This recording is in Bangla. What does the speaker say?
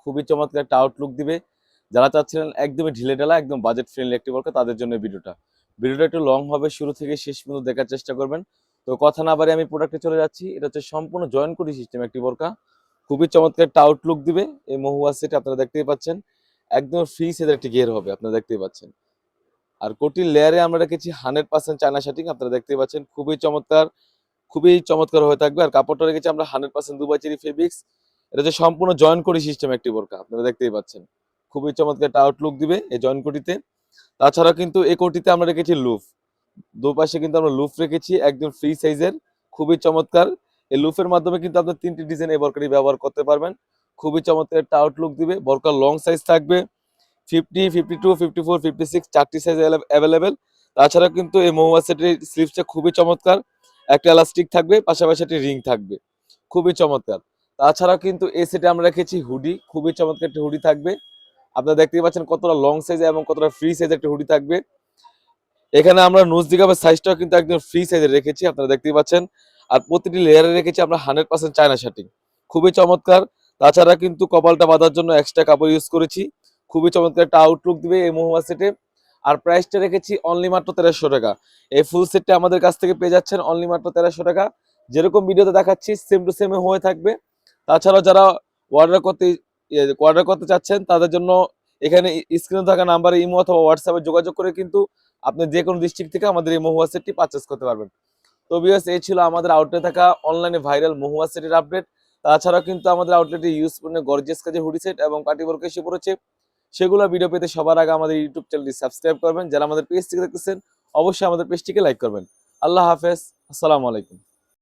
খুবই চমৎকার একটা আউটলুক দিবে। যারা চাচ্ছিলেন একদমই ঢিলেঢালা একদম বাজেট ফ্রেন্ডলি একটি বোরকা তাদের জন্য ভিডিওটা একটু লং হবে, শুরু থেকে শেষ পর্যন্ত দেখার চেষ্টা করবেন। তো কথা না বাড়িয়ে আমি প্রোডাক্টে চলে যাচ্ছি। এটা হচ্ছে সম্পূর্ণ জয়েন্ট কোটি সিস্টেম একটি বোরকা, খুবই চমৎকার একটা আউটলুক দিবে। এই মহুয়া সেট আপনারা দেখতেই পাচ্ছেন, একদম ফ্রি সাইজের একটি গিয়ার হবে, আপনারা দেখতেই পাচ্ছেন। আর কোটির লেয়ারে আমরা রেখেছি 100% চায়না শার্টিং, আপনারা দেখতেই পাচ্ছেন খুবই চমৎকার হয়ে থাকবে। আর কাপড়টা রেখেছি আমরা 100% দুবাই চেরি ফেব্রিক্স। এটা হচ্ছে সম্পূর্ণ জয়েন্ট কোটি সিস্টেম একটি বোরকা, আপনারা দেখতেই পাচ্ছেন। খুবই চমৎকার একটা আউটলুক দিবে এই জয়েন্ট কোটিতে। তাছাড়া কিন্তু এই কোটিতে আমরা রেখেছি লুফ, দুপাশে কিন্তু আমরা লুফ রেখেছি একদম ফ্রি সাইজের, খুবই চমৎকার। এই লুফের মাধ্যমে কিন্তু আপনি 3টি ডিজাইন এই বোরকাটি ব্যবহার করতে পারবেন। খুবই চমৎকার একটা আউটলুক দিবে। বোরকার লং সাইজ থাকবে 50, 52, 54, 56 চারটি সাইজ অ্যাভেলেবেল। তাছাড়া কিন্তু এই মহুয়া সেটের স্লিভসটা খুবই চমৎকার, একটা এলাস্টিক থাকবে, পাশাপাশি একটি রিং থাকবে, খুবই চমৎকার। তাছাড়া কিন্তু এই সেটে আমরা রেখেছি হুডি, খুবই চমৎকার একটা হুডি থাকবে। আপনারা দেখতেই পাচ্ছেন কতটা লং সাইজ এবং কতটা ফ্রি সাইজ একটা হুডি থাকবে। এখানে আমরা নোজ দিঘাবের সাইজটাও কিন্তু একদম ফ্রি সাইজে রেখেছি, আপনারা দেখতেই পাচ্ছেন। আর প্রতিটি লেয়ারে রেখেছি আমরা 100% চায়না শার্টিং, খুবই চমৎকার। তাছাড়া কিন্তু কপালটা বাঁধার জন্য এক্সট্রা কাপড় ইউজ করেছি, খুবই চমৎকার একটা আউটলুক দিবে এই মহুয়া সেটে। আর প্রাইসটা রেখেছি অনলি মাত্র 1300 টাকা। এই ফুল সেটটা আমাদের কাছ থেকে পেয়ে যাচ্ছেন অনলি মাত্র 1300 টাকা। যেরকম ভিডিওতে দেখাচ্ছি সেম টু সেম হয়ে থাকবে। তাছাড়াও যারা অর্ডার করতে চাচ্ছেন তাদের জন্য এখানে স্ক্রিনে থাকা নাম্বারে ইমো অথবা হোয়াটসঅ্যাপে যোগাযোগ করে কিন্তু আপনি যে কোনো ডিস্ট্রিক্ট থেকে আমাদের এই মহুয়া সেটটি পারচেস করতে পারবেন। তো ভিউয়ার্স, এই ছিল আমাদের আউটলেটে থাকা অনলাইনে ভাইরাল মহুয়া সেটের আপডেট। তাছাড়াও কিন্তু আমাদের আউটলেটে ইউজ পণ্যের গর্জিয়াস কাজে হুডি সেট এবং পার্টি বোরকা এসে পড়েছে। সেগুলো ভিডিও পেতে সবার আগে আমাদের ইউটিউব চ্যানেলটি সাবস্ক্রাইব করবেন। যারা আমাদের পেজ থেকে দেখতেছেন অবশ্যই আমাদের পেজটিকে লাইক করবেন। আল্লাহ হাফেজ, আসসালামু আলাইকুম।